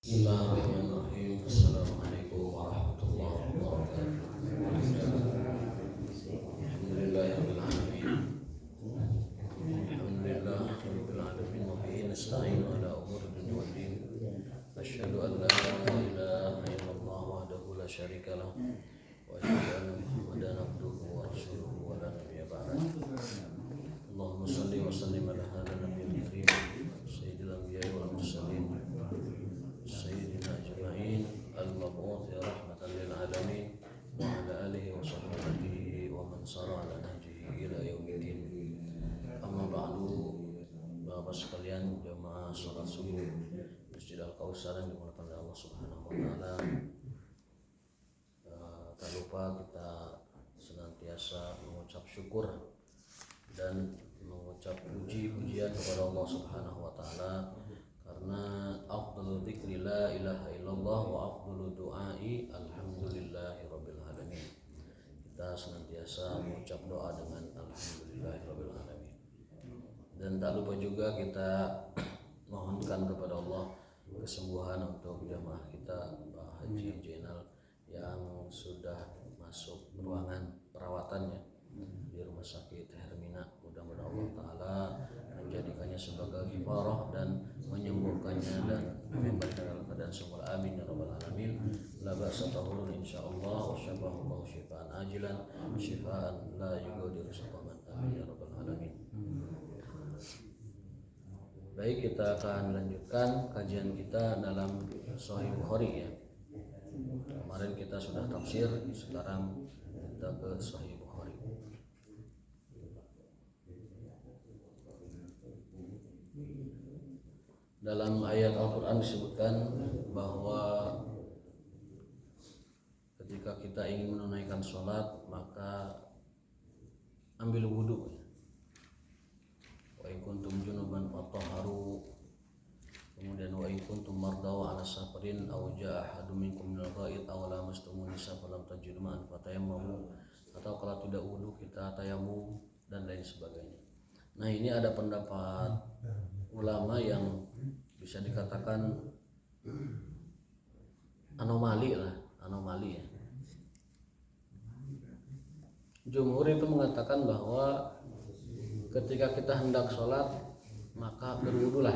Bismillahirrahmanirrahim. Assalamualaikum warahmatullahi wabarakatuh. Alhamdulillahirabbil alamin. Alhamdulillahirabbil alamin wa bihi nasta'inu ala umuri dunya wad din. Asyhadu an la ilaha illallah wahdahu la syarika lah wa asyhadu anna Muhammadan abduhu wa rasuluhu wa la nabiyya ba'dah. Allahumma shalli wa sallim ala hadzal nabiyil karim sayyidil anbiya'i wal mursalin sayyidina ajma'in al-mab'uth rahmatan lil alamin wa ala alihi wa sahbihi wa man sara ala nahjihi ila yaumiddin. Amma ba'du, Bapak sekalian jamaah salat subuh Masjid Al-Kautsar yang dimuliakan oleh Allah Subhanahu wa taala. Tak lupa kita senantiasa mengucap syukur dan mengucap puji-pujian kepada Allah Subhanahu wa taala, karena afdalu dzikri la ilaha illallah wa afdalu du'ai alhamdulillahirabbil alamin. Kita senantiasa mengucap doa dengan alhamdulillahirabbil alamin. Dan tak lupa juga kita mohonkan kepada Allah kesembuhan untuk jamaah kita Pak Haji Jainal yang sudah masuk ruangan perawatannya di Rumah Sakit Hermina. Mudah-mudahan Allah Ta'ala menjadikannya sebagai kifarah dan menyembuhkannya dan memberikan dalam keadaan semula. Amin ya rabbal alamin. La ba'sa tahurun insyaallah wa syafa'allahu syifaan ajilan syifaan la yughadiru saqaman. Amin ya rabbal alamin. Baik, kita akan lanjutkan kajian kita dalam Sahih Bukhari ya. Kemarin kita sudah tafsir, sekarang kita ke Sahih Bukhari. Dalam ayat Al-Quran disebutkan bahwa ketika kita ingin menunaikan sholat maka ambil wudhu. Wa in kuntum junuban fatahharu, kemudian wa in kuntum mardaw ala safarin aw jaa ahadum minkum minal ghaid aw lamastumun nisa falam tajidu ma'an fatayammamu, atau kalau tidak wudu kita tayamum dan lain sebagainya. Nah, ini ada pendapat ulama yang bisa dikatakan anomali ya. Jumhur itu mengatakan bahwa ketika kita hendak sholat maka berwudulah,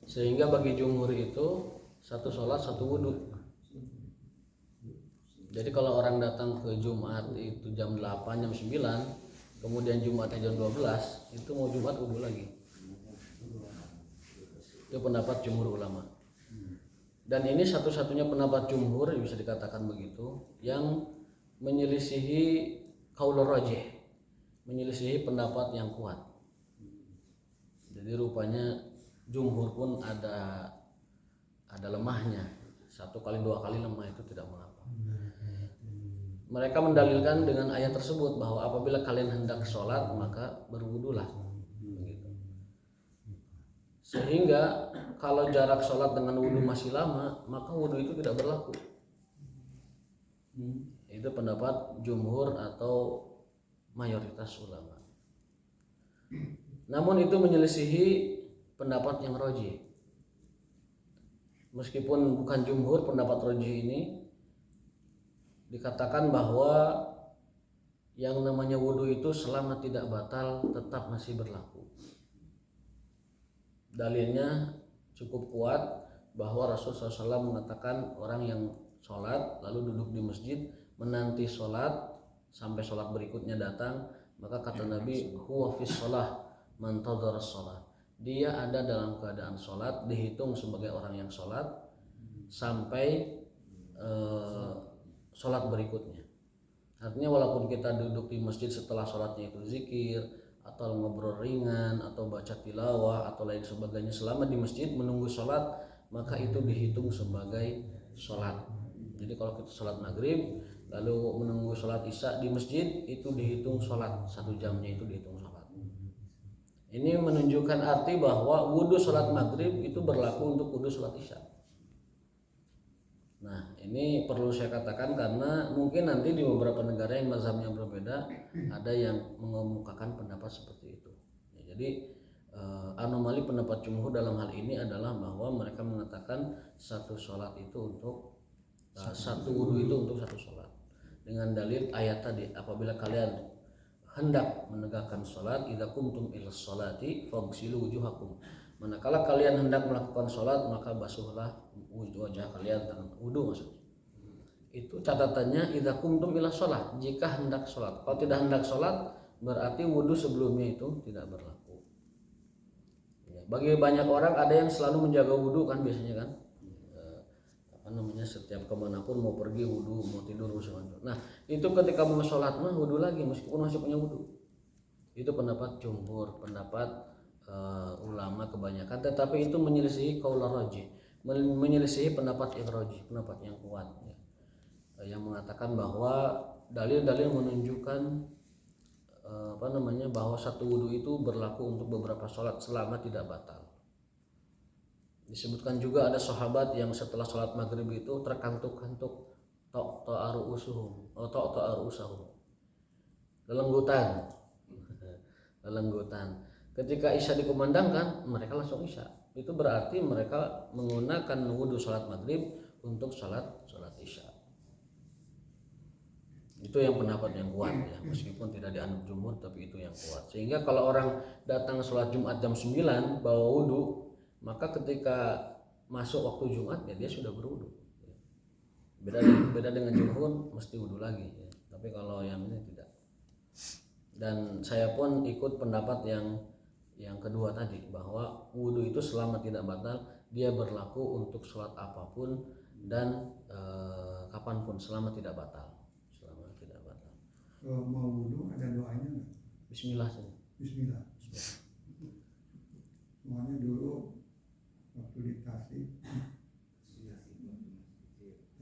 sehingga bagi jumhur itu satu sholat satu wudu. Jadi kalau orang datang ke Jumat itu jam 8, jam 9, kemudian Jumatnya jam 12, itu mau Jumat wudu lagi. Itu pendapat jumhur ulama. Dan ini satu-satunya pendapat jumhur, bisa dikatakan begitu, yang menyelisihi qaulur rajih, menyelisihi pendapat yang kuat. Jadi rupanya jumhur pun ada lemahnya. 1 kali 2 kali lemah itu tidak mengapa. Mereka mendalilkan dengan ayat tersebut bahwa apabila kalian hendak sholat maka berwudulah. Begitu. Sehingga kalau jarak sholat dengan wudu masih lama maka wudu itu tidak berlaku. Itu pendapat jumhur atau mayoritas ulama. Namun itu menyelisihi pendapat yang rajih. Meskipun bukan jumhur, pendapat rajih ini dikatakan bahwa yang namanya wudu itu selama tidak batal tetap masih berlaku. Dalilnya cukup kuat bahwa Rasulullah SAW mengatakan orang yang sholat lalu duduk di masjid menanti sholat sampai sholat berikutnya datang, maka kata Nabi, huwa fis sholah man tadhara sholat. Dia ada dalam keadaan sholat, dihitung sebagai orang yang sholat sampai sholat berikutnya. Artinya walaupun kita duduk di masjid setelah sholatnya itu zikir atau ngobrol ringan atau baca tilawah atau lain sebagainya, selama di masjid menunggu sholat maka itu dihitung sebagai sholat. Jadi kalau kita sholat maghrib lalu menunggu sholat isya di masjid itu dihitung sholat, 1 jamnya itu dihitung sholat. Ini menunjukkan arti bahwa wudhu sholat maghrib itu berlaku untuk wudhu sholat isya. Nah, ini perlu saya katakan karena mungkin nanti di beberapa negara yang mazhabnya berbeda ada yang mengemukakan pendapat seperti itu. Ya, jadi anomali pendapat jumhur dalam hal ini adalah bahwa mereka mengatakan satu sholat itu untuk satu wudhu itu untuk satu sholat, dengan dalil ayat tadi, apabila kalian hendak menegakkan sholat, idza qumtum ila sholati faghsilu wujuhakum, manakala kalian hendak melakukan sholat maka basuhlah wajah kalian, tangan, wudhu maksudnya. Itu catatannya idza qumtum ila sholat, jika hendak sholat. Kalau tidak hendak sholat berarti wudhu sebelumnya itu tidak berlaku. Ya, bagi banyak orang ada yang selalu menjaga wudhu kan biasanya kan, setiap kemanapun mau pergi wudhu, mau tidur misalnya. Nah itu ketika mau sholat mah wudhu lagi meskipun masih punya wudhu. Itu pendapat jumhur, pendapat ulama kebanyakan, tetapi itu menyelisihi qaul rajih, menyelisihi pendapat yang rajih, pendapat yang kuat ya, yang mengatakan bahwa dalil-dalil menunjukkan bahwa satu wudhu itu berlaku untuk beberapa sholat selama tidak batal. Disebutkan juga ada sahabat yang setelah sholat maghrib itu terkantuk-kantuk, ta'aru usahum, lelenggutan. Ketika isya dikumandangkan, mereka langsung isya. Itu berarti mereka menggunakan wudhu sholat maghrib untuk sholat isya. Itu yang pendapat yang kuat ya, meskipun tidak dianut jumhur, tapi itu yang kuat. Sehingga kalau orang datang sholat Jumat jam 9 bawa wudhu, maka ketika masuk waktu Jumat ya dia sudah berwudu. Beda dengan jumhur mesti wudu lagi ya. Tapi kalau yang ini tidak. Dan saya pun ikut pendapat yang kedua tadi, bahwa wudu itu selama tidak batal dia berlaku untuk sholat apapun dan kapanpun selama tidak batal. Kalau mau wudu ada doanya nggak? Bismillah saja. Bismillah. Semuanya dulu waktu di Tasik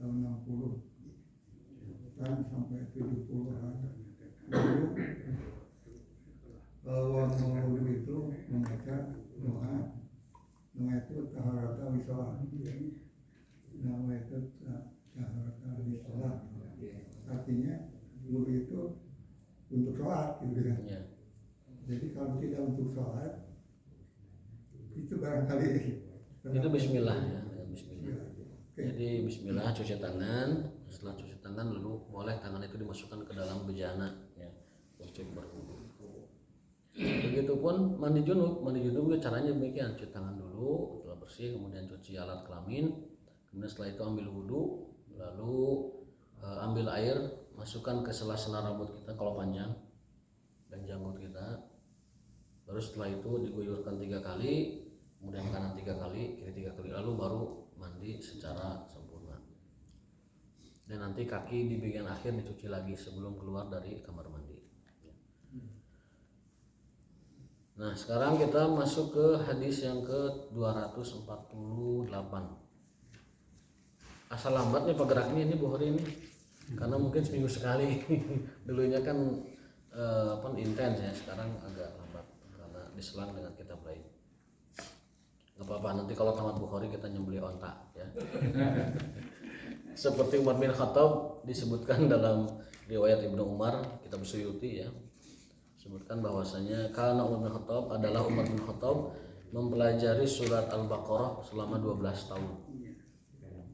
tahun 60 kan sampai 70-an dulu kalau mau wudu itu membaca doa itu taharata wisolah, nama itu taharata wisolah, artinya wudu itu untuk sholat gitu kan ya. Jadi kalau tidak untuk sholat itu barangkali itu bismillah ya, bismillah. Jadi bismillah, cuci tangan, setelah cuci tangan lalu boleh tangan itu dimasukkan ke dalam bejana ya untuk berwudu. Begitupun mandi junub juga caranya demikian, cuci tangan dulu setelah bersih, kemudian cuci alat kelamin, kemudian setelah itu ambil wudu, lalu ambil air, masukkan ke sela-sela rambut kita kalau panjang dan janggut kita, baru setelah itu diguyurkan 3 kali, kemudian kanan 3 kali, kiri 3 kali, lalu baru mandi secara sempurna. Dan nanti kaki di bagian akhir dicuci lagi sebelum keluar dari kamar mandi. Nah sekarang kita masuk ke hadis yang ke 248. Asal lambat nih pergeraknya ini Bukhari ini, karena mungkin seminggu sekali. Dulunya kan intens ya, sekarang agak lambat karena diselang dengan kitab lain. Gak apa-apa, nanti kalau tamat Bukhari kita nyembeli onta ya. Seperti Umar bin Khattab disebutkan dalam riwayat Ibnu Umar, kitab Suyuti ya, sebutkan bahwasanya karena Umar bin Khattab adalah Umar bin Khattab mempelajari surat Al-Baqarah selama 12 tahun.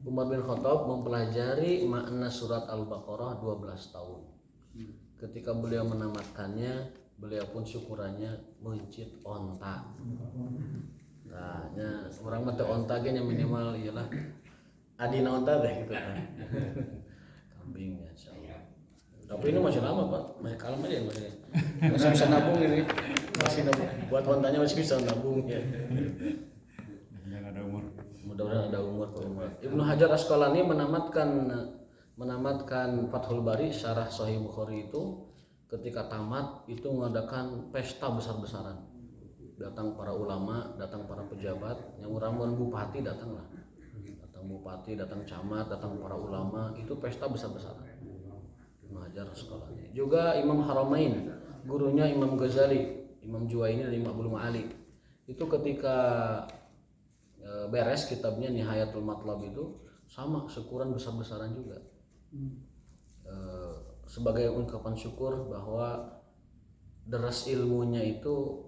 Umar bin Khattab mempelajari makna surat Al-Baqarah 12 tahun. Ketika beliau menamatkannya, beliau pun syukurannya mencit onta. Nah, orang mata onta gini minimal ialah adina onta deh gitu kan. Kambing ya insyaallah. Tapi ini masih lama Pak, masih kalem aja masih bisa nabung ini. Masih nabung. Buat ontanya masih bisa nabung ya. Yang ada umur. Mudah-mudahan ada umur ke umur. Ibnu Hajar Asqalani menamatkan Fathul Bari syarah Sahih Bukhari itu ketika tamat itu mengadakan pesta besar-besaran. Datang para ulama, datang para pejabat, yang ramuan bupati datanglah. Datang bupati, datang camat, datang para ulama, itu pesta besar-besaran. Ibnu Hajar Asqalani. Juga Imam Haramain, gurunya Imam Ghazali, Imam Juwaini dan Imam Abdul Ma'ali. Itu ketika beres kitabnya Nihayatul Matlab itu sama syukuran besar-besaran juga. Sebagai ungkapan syukur bahwa deras ilmunya itu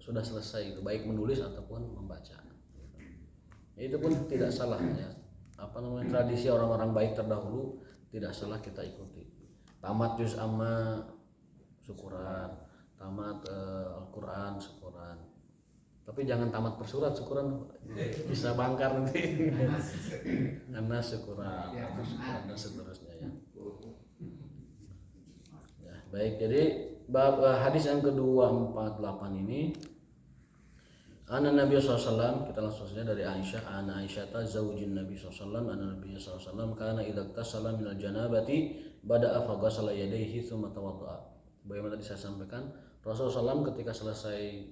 sudah selesai, baik menulis ataupun membaca. Itu pun tidak salah ya. Tradisi orang-orang baik terdahulu tidak salah kita ikuti. Tamat juz amma syukuran, tamat Al-Qur'an syukuran. Tapi jangan tamat persurat syukuran, bisa bangkar nanti. Karena syukuran dan seterusnya ya. Ya, baik, jadi bab hadis yang ke-248 ini Ana Nabi SAW, kita langsung saja dari Aisyah. Ana Aisyah zaujin Nabi SAW. Ana Nabi SAW kana idza tasalla minal janabati bada'a faghasala yadayhi tsumma tawadda'a. Bagaimana tadi saya sampaikan, Rasulullah SAW ketika selesai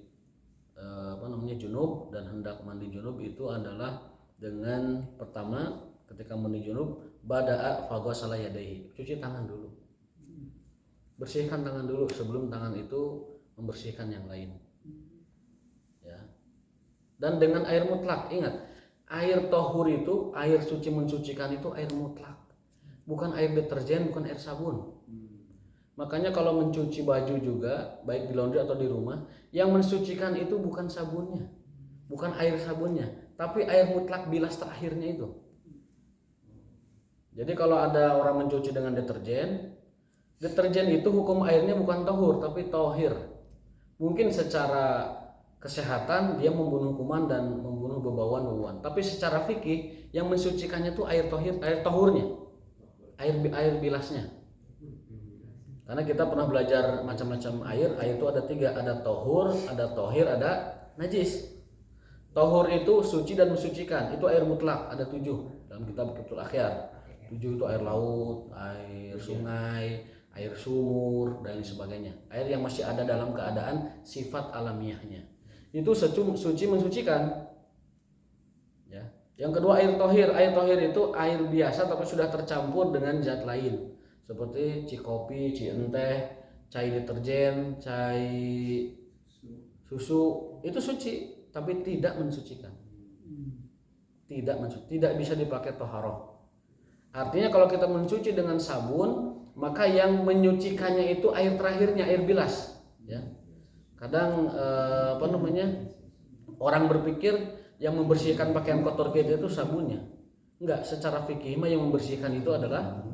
junub dan hendak mandi junub itu adalah dengan pertama ketika mandi junub bada'a faghasala yadayhi, cuci tangan dulu, bersihkan tangan dulu sebelum tangan itu membersihkan yang lain ya. Dan dengan air mutlak, ingat, air tohur itu, air suci mensucikan itu air mutlak, bukan air deterjen, bukan air sabun. Makanya kalau mencuci baju juga, baik di laundry atau di rumah, yang mensucikan itu bukan sabunnya, bukan air sabunnya, tapi air mutlak bilas terakhirnya itu. Jadi kalau ada orang mencuci dengan deterjen, deterjen itu hukum airnya bukan tohur, tapi tohir. Mungkin secara kesehatan dia membunuh kuman dan membunuh bebauan-bebauan, tapi secara fikih yang mensucikannya itu air tohir, air tohurnya, air bilasnya. Karena kita pernah belajar macam-macam air itu ada 3, ada tohur, ada tohir, ada najis. Tohur itu suci dan mensucikan, itu air mutlak, ada 7 dalam kitab Fiqhul Akhyar. 7 itu air laut, air sungai, air sumur dan lain sebagainya. Air yang masih ada dalam keadaan sifat alamiahnya. Itu suci mensucikan. Ya. Yang kedua air tohir. Air tohir itu air biasa tapi sudah tercampur dengan zat lain. Seperti cikopi, cienteh, cai deterjen, cai susu, itu suci tapi tidak mensucikan. Tidak bisa dipakai toharoh. Artinya kalau kita mencuci dengan sabun, maka yang menyucikannya itu air terakhirnya, air bilas ya. Kadang orang berpikir yang membersihkan pakaian kotor kita itu sabunnya. Enggak, secara fikih yang membersihkan itu adalah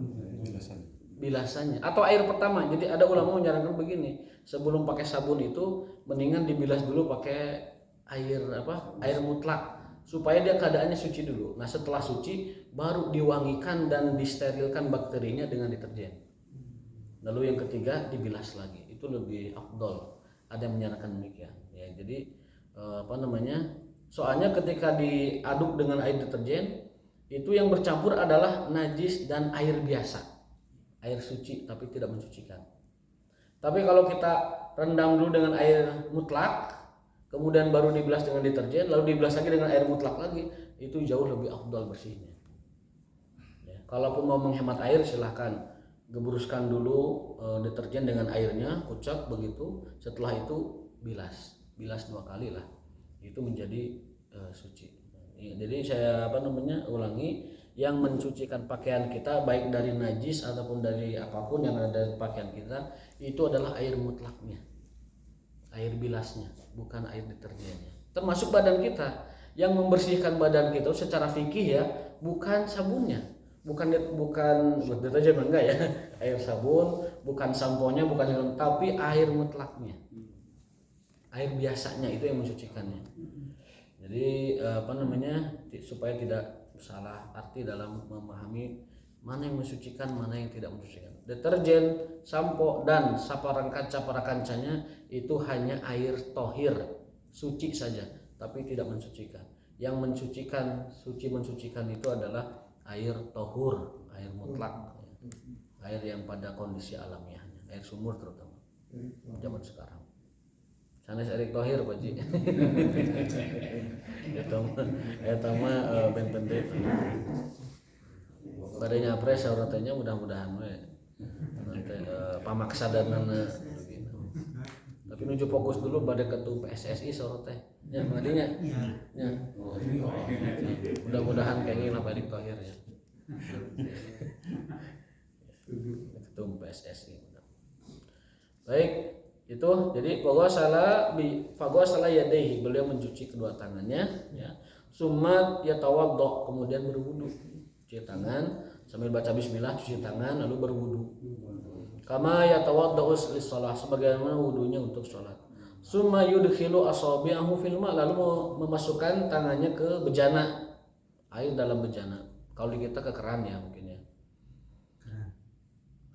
bilasannya atau air pertama. Jadi ada ulama menyarankan begini, sebelum pakai sabun itu mendingan dibilas dulu pakai air mutlak supaya dia keadaannya suci dulu. Nah setelah suci baru diwangikan dan disterilkan bakterinya dengan deterjen. Lalu yang ketiga dibilas lagi, itu lebih afdol. Ada yang menyarankan demikian ya. Jadi soalnya ketika diaduk dengan air deterjen itu yang bercampur adalah najis dan air biasa, air suci tapi tidak mensucikan. Tapi kalau kita rendam dulu dengan air mutlak, kemudian baru dibilas dengan deterjen, lalu dibilas lagi dengan air mutlak lagi, itu jauh lebih afdal bersihnya ya. Kalaupun mau menghemat air silahkan geburuskan dulu deterjen dengan airnya, kucek begitu, setelah itu bilas 2 kali lah, itu menjadi suci. Jadi saya ulangi, yang mensucikan pakaian kita baik dari najis ataupun dari apapun yang ada di pakaian kita itu adalah air mutlaknya, air bilasnya, bukan air deterjennya. Termasuk badan kita, yang membersihkan badan kita secara fikih ya, bukan sabunnya, bukan deterjen enggak ya, air sabun, bukan samponya, bukan, tapi air mutlaknya, air biasanya itu yang mensucikannya. Jadi supaya tidak salah arti dalam memahami mana yang mensucikan, mana yang tidak mensucikan. Deterjen, sampo dan saparan kancanya itu hanya air tohir, suci saja, tapi tidak mensucikan. Yang mensucikan, suci mensucikan itu adalah air tohur, air mutlak, air yang pada kondisi alamiahnya, air sumur terutama zaman sekarang. Sanes Erick Thohir Pak Ji. Eta mah benten teh. Bade nyapres sauratanya mudah-mudahan we. Nanti pamaksadanana begitu. Tapi nuju fokus dulu pada ketum PSSI saurat teh. Ya mangadinya. Ya. Mudah-mudahan kayak gini Pak Erick Thohir ya. Ketum PSSI. Baik. Itu jadi faghasala yadayhi, beliau mencuci kedua tangannya ya. Summa yatawaddo, kemudian berwudu, cuci tangan sambil baca bismillah, cuci tangan lalu berwudu. Kama yatawaddo lis-shalah, sebagaimana wudunya untuk sholat. Summa yudkhilu asabi'ahu fil ma', lalu memasukkan tangannya ke bejana, air dalam bejana. Kalau di kita ke keran ya mungkin ya.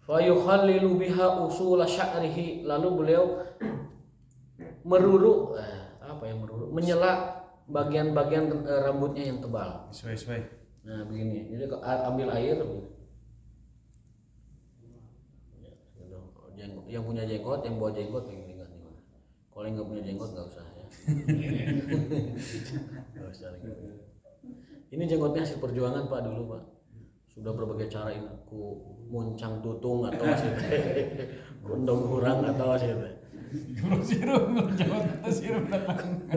Fa yukhallilu biha usul sya'rihi, lalu beliau meruru menyela bagian-bagian rambutnya yang tebal. Sesuai. Nah begini, jadi ambil air, yang punya jenggot, yang bawa jenggot begini kan. Kalau yang nggak punya jenggot nggak usah ya. Nggak usah. Ini jenggotnya hasil perjuangan Pak dulu Pak. Sudah berbagai cara ini, ku muncang tutung atau masih kundong hurang atau masih sirum datang.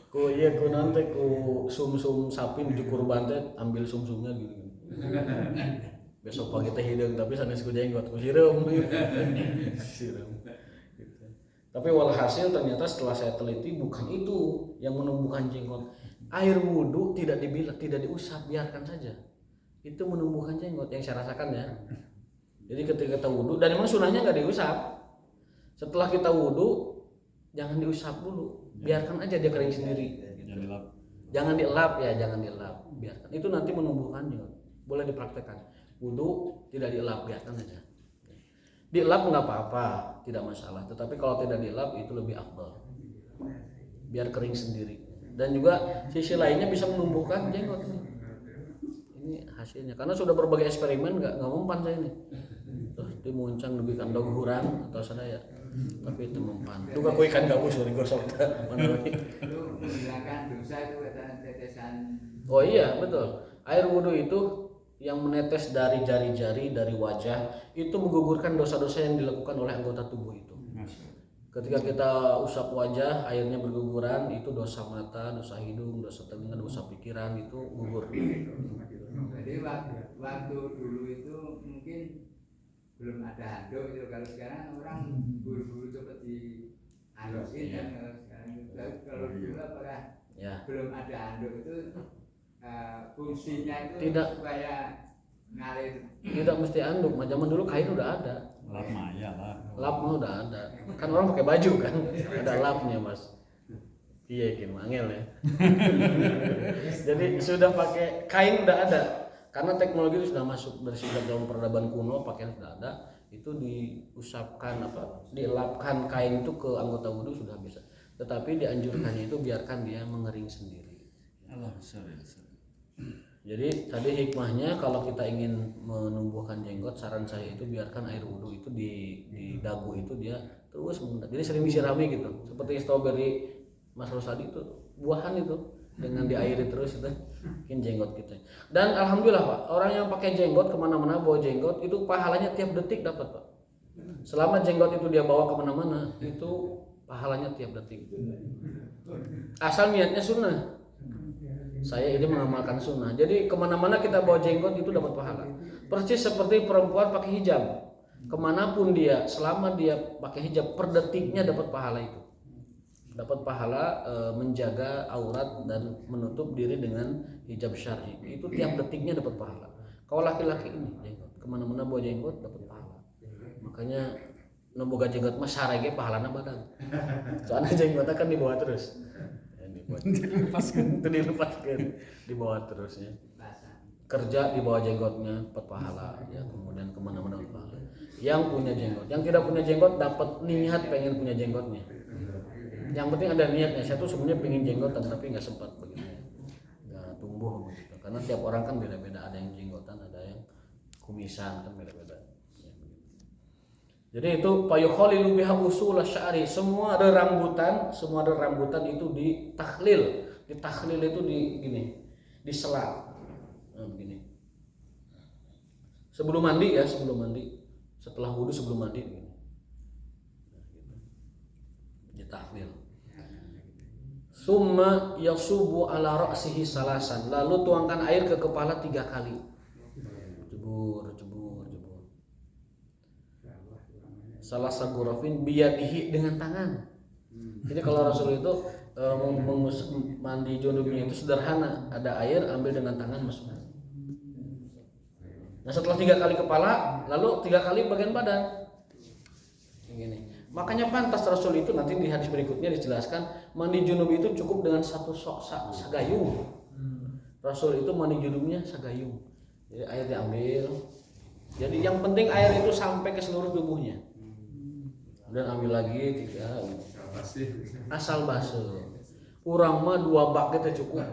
Ku nanti ku sum sapi di kurban teh ambil sumnya gitu. Besok pagi teh hidung tapi sanes ku jenggot ku sirum. Tapi walhasil ternyata setelah saya teliti bukan itu yang menumbuhkan jenggot. Air wudhu tidak diusap, biarkan saja. Itu menumbuhkan jenggot yang saya rasakan ya. Jadi ketika kita wudhu, dan memang sunahnya nggak diusap. Setelah kita wudhu jangan diusap dulu, biarkan aja dia kering sendiri. Gitu. Jangan dielap, biarkan. Itu nanti menumbuhkan jenggot. Boleh dipraktekkan. Wudhu tidak dielap, biarkan aja. Dielap nggak apa-apa, tidak masalah. Tetapi kalau tidak dielap itu lebih afdal. Biar kering sendiri. Dan juga sisi lainnya bisa menumbuhkan jenggot ini hasilnya, karena sudah berbagai eksperimen nggak mempan saya ini. Terus muncang lebih kandang hurang atau sadaya, tapi itu mempan. Duga ku ikan gabus dari gosok mana lagi? Itu menghilangkan dosa itu tetesan. Oh iya betul. Air wudhu itu yang menetes dari jari-jari dari wajah itu menggugurkan dosa-dosa yang dilakukan oleh anggota tubuh itu. Ketika kita usap wajah, airnya berguguran, itu dosa mata, dosa hidung, dosa telinga, dosa pikiran itu gugur. Jadi waktu dulu itu mungkin belum ada handuk itu. Kalau sekarang orang buru-buru cepat dihandusin kan sekarang itu. Kalau dulu apakah belum ada handuk itu fungsinya itu tidak, supaya ngalir? Tidak mesti handuk, zaman dulu kain udah ada. Lap mah ya lah. Lap mah udah ada. Kan orang pakai baju kan, ada lapnya Mas. Iya kin mangel ya. Jadi sudah pakai kain udah ada. Karena teknologi itu sudah masuk dari sejak zaman peradaban kuno, pakaian sudah ada. Itu diusapkan dielapkan kain itu ke anggota wudhu sudah bisa. Tetapi dianjurkannya itu biarkan dia mengering sendiri. Allah sorry. Jadi tadi hikmahnya kalau kita ingin menumbuhkan jenggot, saran saya itu biarkan air wudhu itu di dagu itu dia terus mengendap. Jadi sering disirami gitu, seperti stroberi Mas Rosadi itu buahan itu dengan diairi terus itu bikin jenggot kita. Dan alhamdulillah Pak, orang yang pakai jenggot kemana-mana bawa jenggot itu pahalanya tiap detik dapat Pak. Selama jenggot itu dia bawa kemana-mana itu pahalanya tiap detik. Asal niatnya sunnah. Saya ini mengamalkan sunnah. Jadi kemana-mana kita bawa jenggot itu dapat pahala. Persis seperti perempuan pakai hijab. Kemanapun dia, selama dia pakai hijab per detiknya dapat pahala itu. Dapat pahala menjaga aurat dan menutup diri dengan hijab syar'i. Itu tiap detiknya dapat pahala. Kalau laki-laki ini jenggot, kemana-mana bawa jenggot dapat pahala. Makanya boga jenggot mah sarege pahalana badan. Soalnya jenggotnya kan dibawa terus. dilepaskan dibawa terus ya, kerja dibawa jenggotnya dapat pahala ya, kemudian kemana-mana dapat pahala. Yang punya jenggot, yang tidak punya jenggot dapat niat pengen punya jenggotnya. Yang penting ada niatnya. Saya tuh sebenarnya pengen jenggotan tapi nggak sempat begitu ya, nggak tumbuh begitu. Karena tiap orang kan beda-beda, ada yang jenggotan, ada yang kumisan kan beda-beda. Jadi itu payukhalilu biha usul sya'ri, semua ada rambutan itu ditahlil. Ditahlil itu disela. Nah, begini. Sebelum mandi. Setelah wudu sebelum mandi begini. Nah, gitu. Ditahlil. Summa yasubu ala ra'sihi salasan, lalu tuangkan air ke kepala 3 kali. Jebur. Salah sagurafin biyadihi, dengan tangan. Jadi kalau Rasul itu mandi junubnya itu sederhana, ada air ambil dengan tangan masukkan. Nah setelah 3 kali kepala, lalu 3 kali bagian badan. Gini. Makanya pantas Rasul itu nanti di hadis berikutnya dijelaskan mandi junub itu cukup dengan satu sagayung. Rasul itu mandi junubnya sagayung. Jadi air diambil. Jadi yang penting air itu sampai ke seluruh tubuhnya. Dan ambil lagi 3 asal basuh. Urang mah 2 bak itu cukup.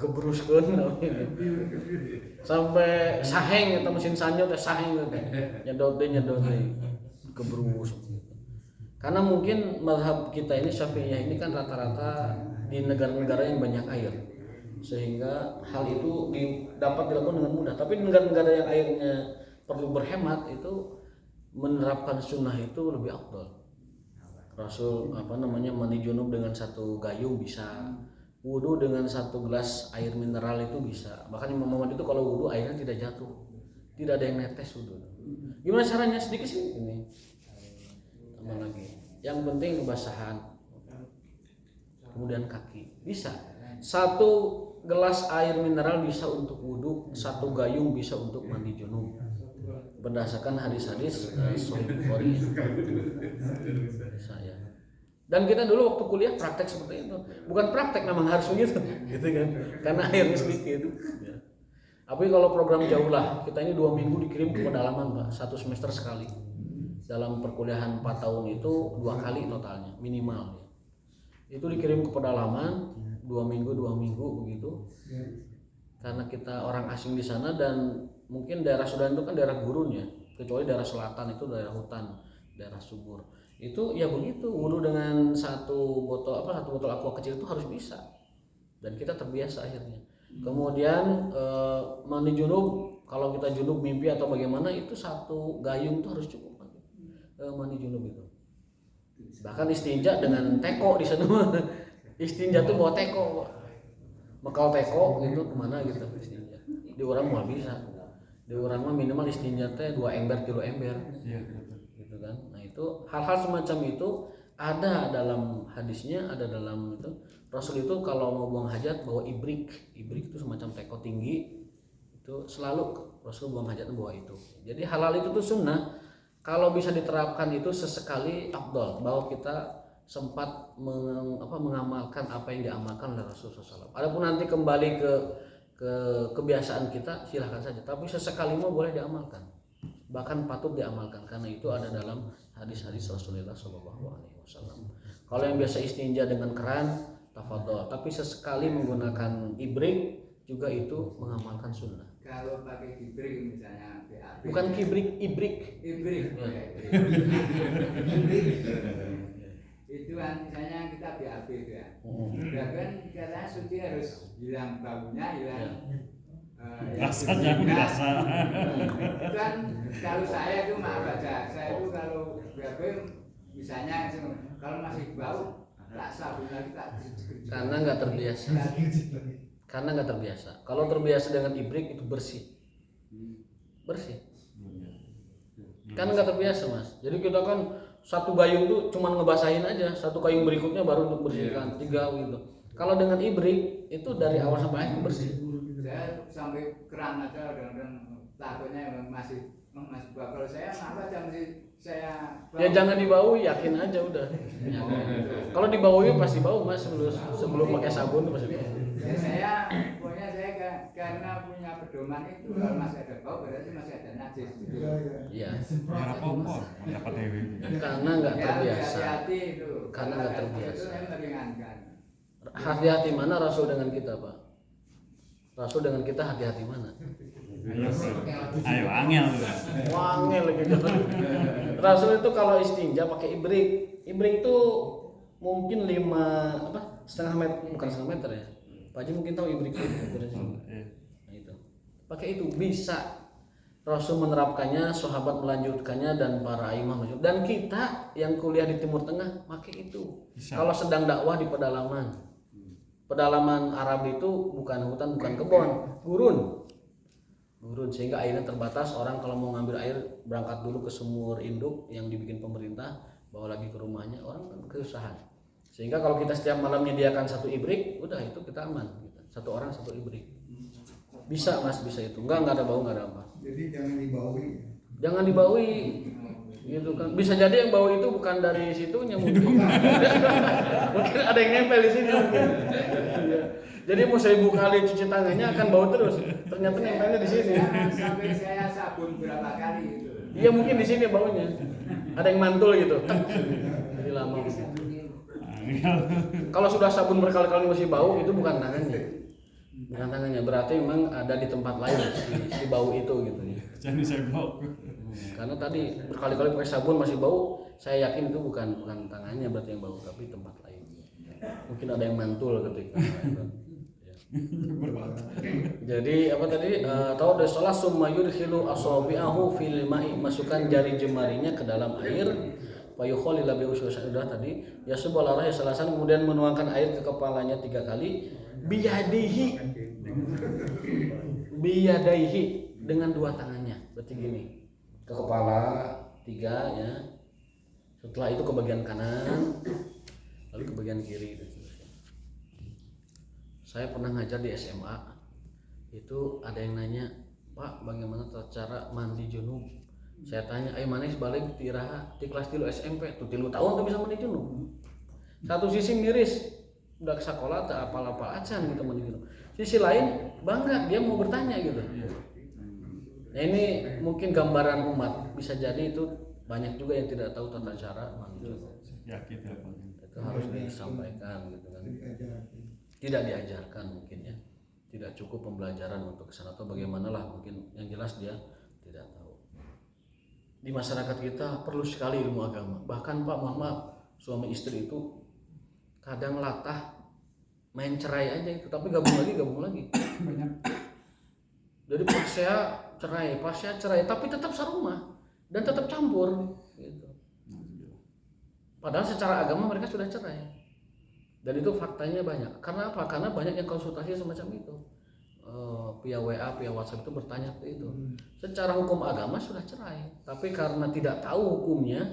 Kebruskeun sampai saheng eta mesin sanyo teh saheng teh. Nyedot deui kebrus. Karena mungkin mazhab kita ini Syafi'iyah ini kan rata-rata di negara-negara yang banyak air. Sehingga hal itu dapat dilakukan dengan mudah. Tapi negara-negara yang airnya perlu berhemat itu menerapkan sunnah itu lebih afdal. Rasul mandi junub dengan 1 gayung bisa, wudu dengan 1 gelas air mineral itu bisa. Bahkan Imam Muhammad itu kalau wudu airnya tidak jatuh, tidak ada yang netes wudu. Gimana caranya? Sedikit sih ini. Tambah lagi. Yang penting kebasahan. Kemudian kaki bisa. 1 gelas air mineral bisa untuk wudu, 1 gayung bisa untuk mandi junub. Berdasarkan hadis-hadis Sahih Bukhari saya. Dan kita dulu waktu kuliah praktek seperti itu. Bukan praktek, memang harus begitu, gitu kan? Karena airnya sedikit. Ya. Tapi kalau program jauh lah, kita ini 2 minggu dikirim ke pedalaman, Pak, 1 semester sekali. Dalam perkuliahan 4 tahun itu 2 kali totalnya minimal. Itu dikirim ke pedalaman 2 minggu begitu. Karena kita orang asing di sana dan mungkin daerah Sudan itu kan daerah gurun ya, kecuali daerah selatan itu daerah hutan, daerah subur. Itu ya begitu, wudu dengan 1 botol aqua kecil itu harus bisa. Dan kita terbiasa akhirnya. Kemudian mandi junub, kalau kita junub mimpi atau bagaimana itu 1 gayung itu harus cukup mandi junub itu. Bahkan istinja dengan teko di sana. Istinja tuh bawa teko, bekal teko gitu kemana gitu istinja. Di orang mah bisa. Di orang mah minimal istinja teh 2 ember 3 ember. Iya gitu kan. Nah itu hal-hal semacam itu ada dalam hadisnya, ada dalam itu. Rasul itu kalau mau buang hajat bawa ibrik itu semacam teko tinggi. Itu selalu Rasul buang hajat bawa itu. Jadi hal-hal itu tuh sunnah. Kalau bisa diterapkan itu sesekali afdal, bahwa kita sempat mengamalkan apa yang diamalkan oleh Rasulullah SAW. Adapun nanti kembali ke kebiasaan kita silahkan saja, tapi sesekali mau boleh diamalkan, bahkan patut diamalkan karena itu ada dalam hadis-hadis Rasulullah SAW. Kalau yang biasa istinja dengan keran, tafadhol, tapi sesekali menggunakan ibrik juga itu mengamalkan sunnah. Kalau pakai ibrik misalnya BAB. Bukan kibrik, ibrik. Ibrik. Itu kan misalnya kita BAB itu ya. Kan katanya suci harus hilang baunya, hilang rasanya berasa. Itu kan kalau saya itu maaf aja, saya itu kalau BAB misalnya kalau masih bau tak sabun lagi tak. Karena nggak terbiasa. Kalau terbiasa dengan ibrik itu bersih. Karena nggak terbiasa, Mas. Jadi kita kan 1 gayung tuh cuma ngebasahin aja, 1 gayung berikutnya baru untuk bersihkan 3 gitu. Kalau dengan ibrik itu dari awal sampai akhir bersih. Saya sampai keran aja kadang-kadang takutnya masih bau. Kalau saya apa aja mesti saya bau. Ya jangan dibau, yakin aja udah. Kalau dibaunya pasti bau, Mas, sebelum pakai sabun pasti bau. Ya, pokoknya saya karena punya pedoman itu kalau masih ada bau berarti masih ada najis gitu. Iya. Dapat dewi. Karena nggak terbiasa. Hati-hati itu. Karena nggak terbiasa. Itu yang meringankan. Hati-hati mana Rasul dengan kita, Pak? Rasul dengan kita hati-hati mana? Ayo angel tuh. Wangel gitu. Rasul itu kalau istinja pakai ibrik. Ibrik itu mungkin 5 meter, bukan 1 meter ya. Pak Haji mungkin tahu ibrik itu. Nah itu. Pakai itu bisa. Rasul menerapkannya, sahabat melanjutkannya dan para imam dan kita yang kuliah di Timur Tengah pakai itu. Kalau sedang dakwah di pedalaman. Pedalaman Arab itu bukan hutan, bukan kebun, gurun sehingga airnya terbatas. Orang kalau mau ngambil air berangkat dulu ke sumur induk yang dibikin pemerintah, bawa lagi ke rumahnya, orang kan kesusahan. Sehingga kalau kita setiap malam menyediakan satu ibrik, udah itu kita aman. Satu orang satu ibrik. Bisa Mas, bisa itu. Enggak ada bau, enggak ada apa. Jadi jangan dibaui. Jangan dibaui. Gitu kan. Bisa jadi yang bau itu bukan dari situnya mungkin. Mungkin ada yang nempel di sini mungkin. Iya. Jadi mau 1000 kali cuci tangannya akan bau terus. Ternyata nempelnya di sini. Sampai saya sabun berapa kali gitu. Iya mungkin di sini baunya. Ada yang mantul gitu. Tek. Jadi lama. Kalau sudah sabun berkali-kali masih bau itu bukan tangannya. Bukan tangannya, berarti memang ada di tempat lain si bau itu gitu ya. Jadi saya bau. Karena tadi berkali-kali pakai sabun masih bau, saya yakin itu bukan tangannya berarti yang bau, tapi tempat lain. Mungkin ada yang mantul ketika. Jadi apa tadi? Tahu dari sholat summa yudkhilu asabi'ahu fil ma'i, masukkan jari jemarinya ke dalam air. Wa yukhalila bi usudah tadi, ya subhanallah ya salasan, kemudian menuangkan air ke kepalanya 3 kali. Biyadaihi dengan 2 tangannya. Berarti gini. Ke kepala 3 ya. Setelah itu ke bagian kanan, lalu ke bagian kiri. Saya pernah ngajar di SMA, itu ada yang nanya, Pak bagaimana cara mandi junub? Saya tanya, ayo manis balik tiraha di kelas 3 SMP, tuh 3 tahun tuh bisa mandi junub. Satu sisi miris, udah ke sekolah tak apal-apal acan gitu mandi junub. Sisi lain bangga, dia mau bertanya gitu. Nah ini mungkin gambaran umat, bisa jadi itu banyak juga yang tidak tahu tata cara mandi junub. Yakin ya, Itu harus disampaikan gitu kan. Tidak diajarkan mungkin ya, tidak cukup pembelajaran untuk kesana atau bagaimana lah, mungkin yang jelas dia tidak tahu. Di masyarakat kita perlu sekali ilmu agama. Bahkan Pak, mohon maaf, suami istri itu kadang latah main cerai aja itu, tapi gabung lagi. Jadi pas saya cerai, tapi tetap sarumah dan tetap campur gitu. Padahal secara agama mereka sudah cerai. Dan itu faktanya banyak. Karena apa? Karena banyak yang konsultasi semacam itu. Via WA, via WhatsApp itu bertanya seperti itu. Secara hukum agama sudah cerai, tapi karena tidak tahu hukumnya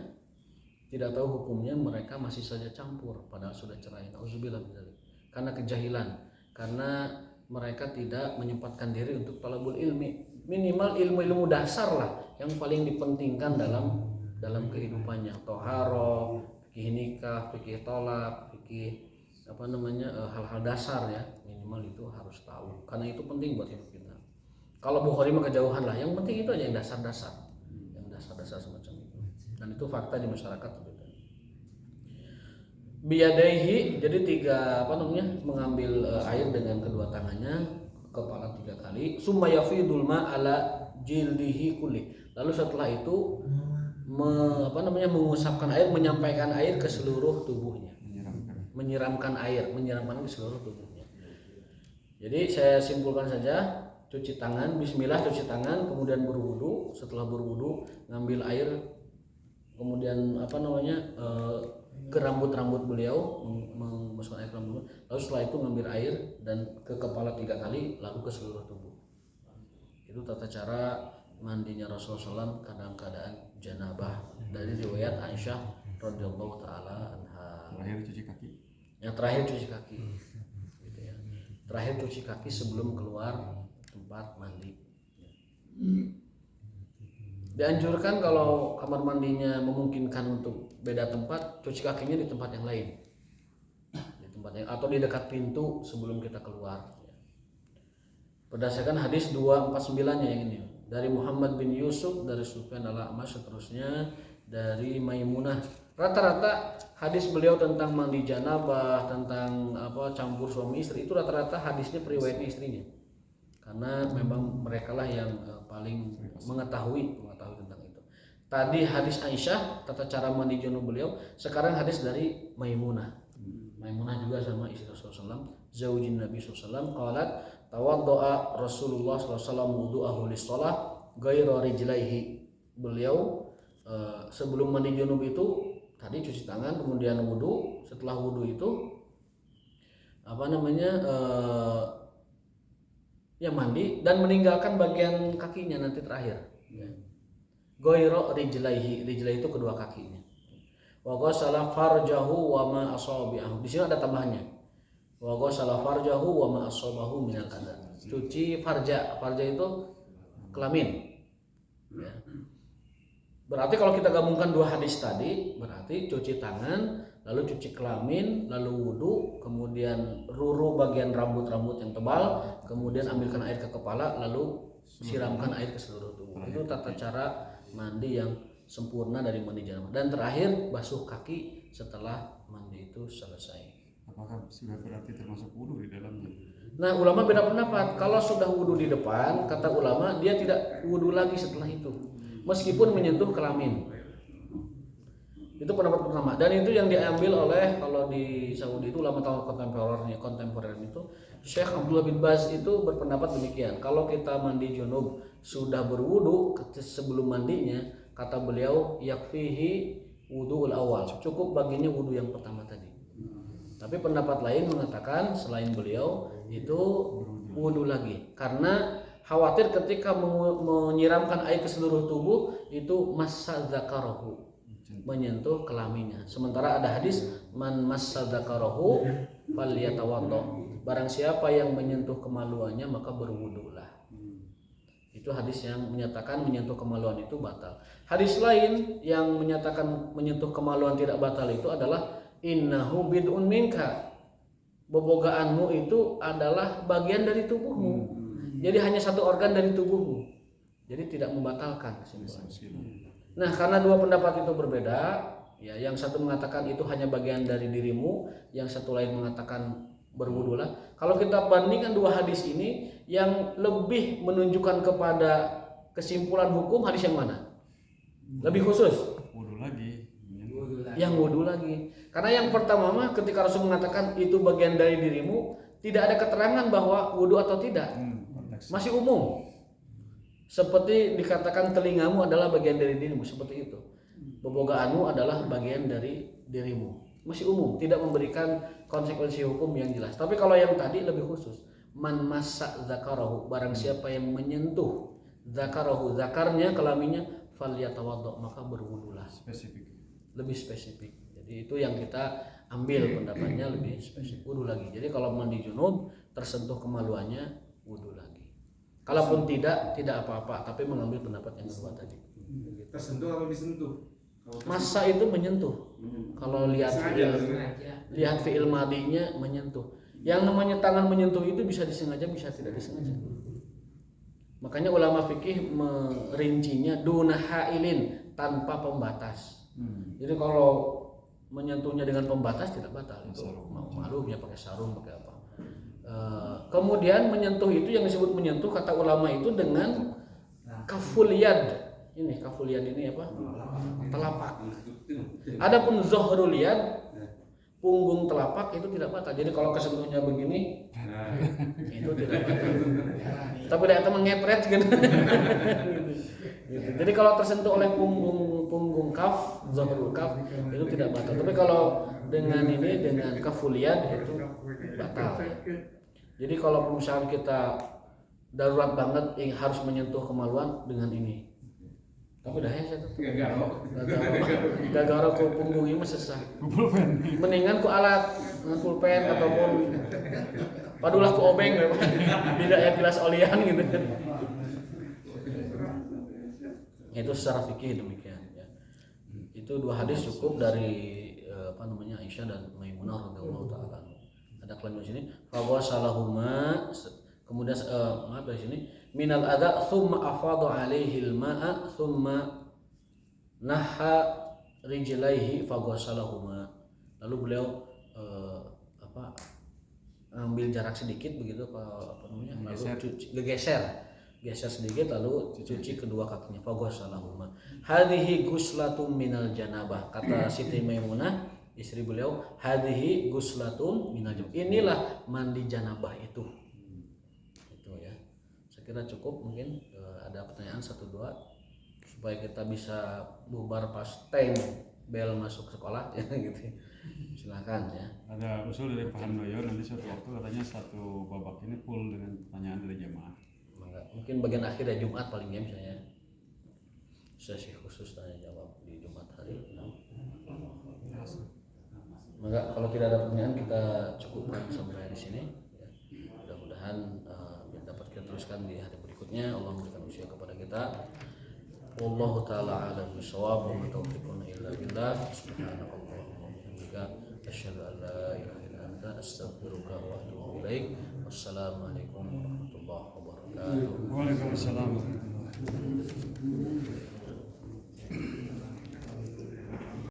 mereka masih saja campur padahal sudah cerai. Nauzubillah min dzalik. Karena kejahilan, karena mereka tidak menyempatkan diri untuk talabul ilmi. Minimal ilmu-ilmu dasar lah yang paling dipentingkan dalam kehidupannya. Toharo, fikih nikah, fikih tolak, fikih hal-hal dasar ya, minimal itu harus tahu karena itu penting buat hidup kita. Kalau Bukhari mah kejauhan lah, yang penting itu aja yang dasar-dasar semacam itu, dan itu fakta di masyarakat. Biyadaihi, jadi 3 mengambil air dengan kedua tangannya, kepala 3 kali. Summa yafidul ma ala jildihi kulli, lalu setelah itu mengusapkan air, menyampaikan air ke seluruh tubuhnya. Menyiramkan ke seluruh tubuhnya. Jadi saya simpulkan saja, cuci tangan, bismillah cuci tangan, kemudian berwudu, setelah berwudu ngambil air, kemudian ke rambut beliau, memasukkan air ke rambut, lalu setelah itu ngambil air dan ke kepala 3 kali, lalu ke seluruh tubuh. Itu tata cara mandinya Rasulullah SAW kadang keadaan janabah, dari riwayat Aisyah radhiyallahu taala anha. Terakhir cuci kaki. Yang terakhir cuci kaki, gitu ya. Terakhir cuci kaki sebelum keluar tempat mandi. Dianjurkan kalau kamar mandinya memungkinkan untuk beda tempat, cuci kakinya di tempat yang lain, atau di dekat pintu sebelum kita keluar. Berdasarkan hadis 249-nya yang ini, dari Muhammad bin Yusuf, dari Sufyan al-A'mash, seterusnya dari Maimunah. Rata-rata hadis beliau tentang mandi janabah, tentang campur suami istri, itu rata-rata hadisnya periwayatnya istrinya. Karena memang mereka lah yang paling mengetahui tentang itu. Tadi hadis Aisyah tata cara mandi junub beliau, sekarang hadis dari Maimunah. Maimunah juga sama istri Rasulullah SAW, zaujin Nabi SAW, qalat tawaddoa Rasulullah SAW wudu'ahu lis-shalah ghairu rijlaihi. Beliau sebelum mandi junub itu tadi cuci tangan, kemudian wudu. Setelah wudu itu mandi dan meninggalkan bagian kakinya nanti terakhir. Ghairu rijlaihi, rijlaihi itu kedua kakinya. wa ghassala farjahu wa ma asabi'ahu. Di sini ada tambahannya. Wa ghassala farjahu wa ma asabahu minal adza. Cuci farja. Farja itu kelamin. Ya. Berarti kalau kita gabungkan dua hadis tadi, berarti cuci tangan, lalu cuci kelamin, lalu wudu, kemudian ruru bagian rambut-rambut yang tebal, kemudian ambilkan air ke kepala, lalu siramkan air ke seluruh tubuh. Itu tata cara mandi yang sempurna dari mandi janabah. Dan terakhir basuh kaki setelah mandi itu selesai. Apakah sudah berarti termasuk wudu di dalamnya? Nah, ulama beda pendapat. Kalau sudah wudu di depan, kata ulama dia tidak wudu lagi setelah itu, meskipun menyentuh kelamin. Itu pendapat pertama. Dan itu yang diambil oleh, kalau di Saudi itu ulama tahun kontemporer itu Syekh Abdullah bin Baz itu berpendapat demikian. Kalau kita mandi junub sudah berwudu sebelum mandinya, kata beliau yakfihi wudu'ul awal, cukup baginya wudu yang pertama tadi. Tapi pendapat lain mengatakan selain beliau itu wudu lagi, karena khawatir ketika menyiramkan air ke seluruh tubuh itu massa dzakarahu, menyentuh kelaminnya. Sementara ada hadis man massa dzakarahu falyatawaddo, barang siapa yang menyentuh kemaluannya maka berwudulah. Itu hadis yang menyatakan menyentuh kemaluan itu batal. Hadis lain yang menyatakan menyentuh kemaluan tidak batal itu adalah innahu bid'un minka, bobogaanmu itu adalah bagian dari tubuhmu. Jadi hanya satu organ dari tubuhmu. Jadi tidak membatalkan kesimpulan. Nah, karena dua pendapat itu berbeda, ya, yang satu mengatakan itu hanya bagian dari dirimu, yang satu lain mengatakan berwudulah. Kalau kita bandingkan dua hadis ini, yang lebih menunjukkan kepada kesimpulan hukum hadis yang mana? Lebih khusus? Wudu lagi. Yang wudu lagi. Karena yang pertama mah ketika Rasul mengatakan itu bagian dari dirimu, tidak ada keterangan bahwa wudu atau tidak. Masih umum. Seperti dikatakan telingamu adalah bagian dari dirimu, seperti itu. Bobogaanmu adalah bagian dari dirimu. Masih umum, tidak memberikan konsekuensi hukum yang jelas. Tapi kalau yang tadi lebih khusus, man massa dzakarahu, barang siapa yang menyentuh dzakarahu, zakarnya, kelaminnya, falyatawaddo, maka berwudulah. Spesifik. Lebih spesifik. Jadi itu yang kita ambil pendapatnya lebih spesifik, wudu lagi. Jadi kalau mandi junub tersentuh kemaluannya, wudu lagi. Kalaupun tidak apa-apa, tapi mengambil pendapat yang kedua tadi. Tersentuh atau disentuh? Masa itu menyentuh. Kalau lihat fi'il madinya menyentuh. Yang namanya tangan menyentuh itu bisa disengaja, bisa tidak disengaja. Makanya ulama fikih merincinya duna hailin, tanpa pembatas. Jadi kalau menyentuhnya dengan pembatas tidak batal, itu malu ya pakai sarung, pakai apa. Kemudian menyentuh itu yang disebut menyentuh kata ulama itu dengan kaful yad. Ini kaful yad ini apa? Telapak. Adapun zuhrul yad, punggung telapak itu tidak batal. Jadi kalau kesentuhnya begini, itu tidak batal. Tapi tidak mengepret gitu. Jadi kalau tersentuh oleh punggung kaf, zuhrul kaf, itu tidak batal. Tapi kalau dengan ini, dengan kaful yad itu batal. Jadi kalau misalnya kita darurat banget harus menyentuh kemaluan dengan ini. Tapi dah ya saya tuh. Gagara ku punggung ini sesah. Mendingan ku alat, pulpen ataupun padulah ku obeng, tidak ya gelas olian gitu. Itu secara fikih demikian ya. Itu dua hadis cukup dari Aisyah dan Maimunah radhiyallahu taala. Ada kelan di sini fawasalahuma, kemudian maaf dari sini minal adza thumma afadha alaihi al-ma'a thumma naha rijlaihi fawasalahuma. Lalu beliau ambil jarak sedikit begitu lalu geser sedikit lalu cuci kedua kakinya fawasalahuma. Hadhihi ghuslatum minal janabah, kata Siti Maimunah istri beliau, hadhihi guslatun minal janabah, inilah mandi janabah itu ya. Saya kira cukup, mungkin ada pertanyaan 1-2 supaya kita bisa bubar pas bel masuk sekolah ya gitu. Silakan ya. Ada usul dari Pak Handoyo, nanti suatu waktu katanya satu babak ini full dengan pertanyaan dari jemaah. Mungkin bagian akhir ya Jumat paling ya, misalnya sesi khusus tanya jawab di Jumat hari. Maka kalau tidak ada pertanyaan kita cukupkan sampai di sini. Ya. Mudah-mudahan dapat kita teruskan di hari berikutnya. Allah memberikan usia kepada kita. Wallahu taala a'lam bishawab wa ma taufiquna illa billah. Subhanakallahumma wa bihamdika asyhadu an la ilaha illa anta astaghfiruka wa atubu ilaik. Wassalamualaikum warahmatullahi wabarakatuh. Waalaikumsalam warahmatullahi wabarakatuh.